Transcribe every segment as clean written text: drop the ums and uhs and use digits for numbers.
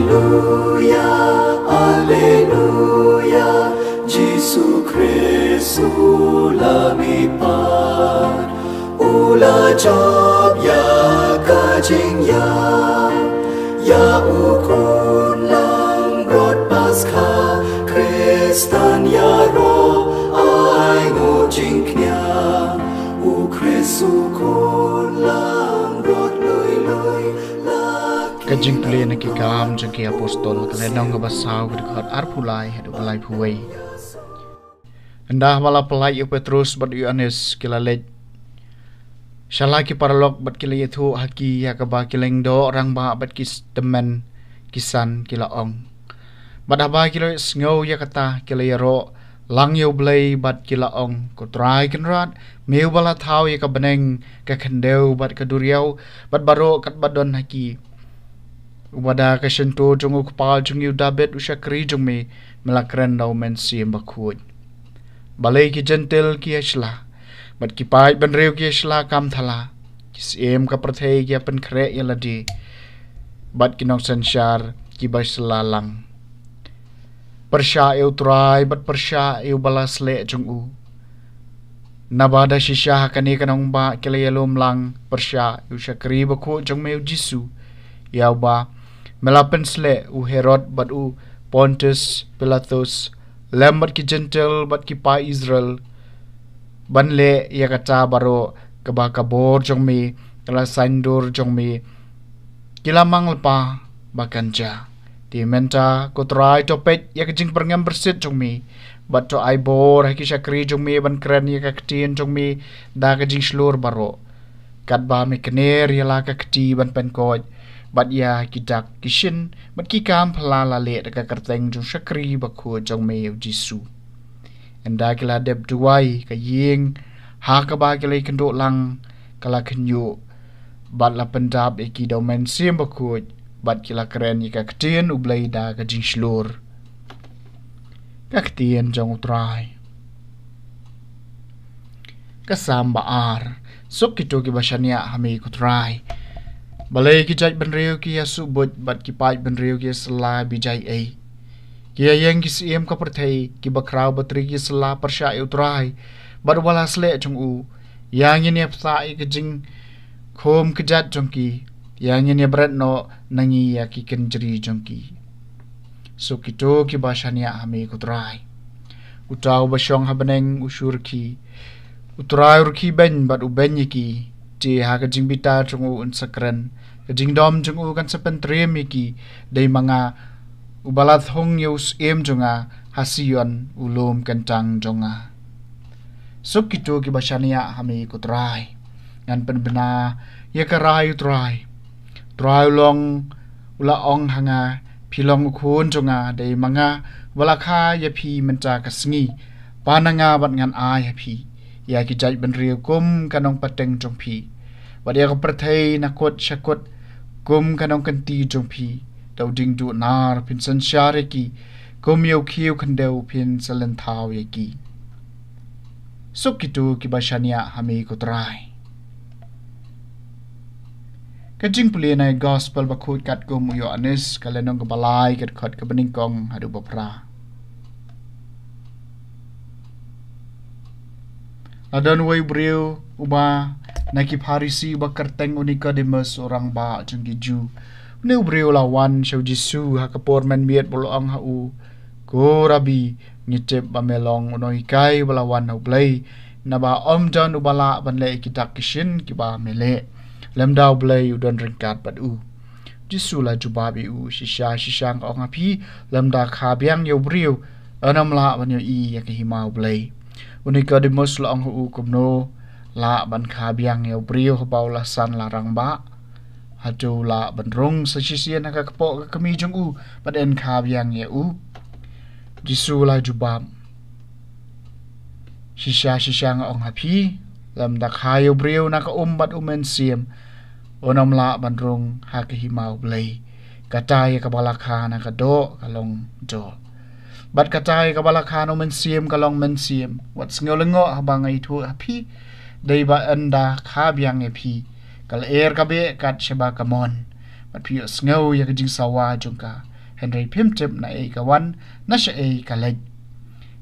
Alleluia, Alleluia, Jesu Kristus lamipat, ula job ya kajing ya ukun lang rot paskha, Kristan ya ro ai ngujing knya, u Kristus kun lang rot lui Kajing puli na kikam jangki apostol kalenong kabasaw dekat arpulai hadu balai puai. Endah wala pelai yu Petrus bat Yohanes kilalet. Shalaki paralog bat kila yethu haki ya kaba kileng do orang ba bat kis temen kisan kilaong. Bat haba kila sngau ya kata kila yaro lang yu blai bat kilaong kutrai kenrat meu bala thau ya kabeneng ka khendeu bat kaduriau bat baro kat badon haki. Ubada kasyento jungu kupal jungu dabet usyakri jungmi melakren daw mensi mbakhuj. Balay ki gentil ki ashla, bat ki pai benreu ki ashla kam thala, kis em ka prathei ki apen kre yaladi, bat ki nong sansyar ki basla lang. Persya eu trai bat persya eu balas le jungu. Nabada shisha hakani kanong ba kilayalom lang persya usyakri bakhuj jungmi Jisu, yaw ba melapen sle u Herod bat u Pontus Pilatus lem bat ki gentle bat ki pa Israel ban le ya kata baro kaba kabor jong mi kala sandur jong mi kilamang lepa bakanja di menta kotrai topet ya kejing perngam bersit jong mi bat to ai bor ha ki syakri jong mi ban kren ya kaktin jong mi da kejing slur baro kat ba mi kener ya la kakti ban penkoj bat ya kidak kishin bat ki kam phala la le ka kerteng jong syakri bakhu jong me Jisu enda kila deb duai ka ying ha ka ba kila kendo lang kala kenyu bat la pendap e ki domen sim bakhu bat kila keren ka ktien ublai da ka jing slur ka ktien jong utrai ka samba ar sok kito ki basania hami kutrai balai ki jaj benreu ki yasu bot bat ki pai benreu ki sela bijai ai ki yang ki siem ka perthei ki bakrau batri ki sela persya utrai bat wala sle chung u yang ni apsa ai ki jing khom kejat chung ki yang ni brat no nangi ya ki kenjri chung ki so kito ki basania hami kutrai utau basyong habeneng usur ki utrai urki ben bat uben ki ti ha ka jing bita chung u unsakren ka jing dom chung u kan sepen trem ki dei manga ubalat hong yus em junga hasion ulum kentang jonga suk kitu ki basania hami kutrai ngan penbena ya karai trai long ula ong hanga pilong khun jonga dei manga walakha ya phi menta kasngi pananga bat ngan ai ya phi ya ki jai ben riu kum kanong pateng jong phi wadia ko prathei nakot syakot kum kanong kanti jong phi dau ding du nar pin san syare ki kum yau khiu khandeu pin salen thau ye ki suk kitu ki basania hami ko trai kajing pulina gospel bakhut kat kum Yohanes kalenong balai kat khot ka bening kong hadu bapra Adon way brio uba nakip harisi bakarteng unika demes orang ba jengki ju. Neu brio lawan syau Jisu hakapor men miet boloang hau. Ko rabi ngicep bamelong unoikai balawan hau blay. Naba om jan ubala banle kitak kishin kiba mele. Lemdau blay udon ringkat bad u. Jisu la jubabi u shisha ong api lemda khabiang yo brio. Anam la banyo i yakihimau blay. Unika di mus laong hu kumno la ban khabiang yo brio bau la san larang ba hatu la ban rong sa sisian ka kapo ka kami jong u baden khabiang ye u Jisu la jubam shisha nga ong hapi lam dak hayo brio na ka umbat umen siem onom la ban rong ha ka himau blai katai ka balakha na ka do kalong do bat katai ka balakha no men siem kalong men siem wat sngolengo habang ai thu hapi dei ba anda khabiang e phi kal er ka be kat sheba kamon bat phi sngo ya jing sawa jungka Henry phim chep na e kawan na she e kalej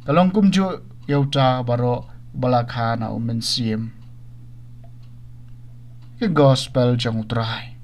kalong kumju yauta baro balakha na umen sim ke gospel jong trai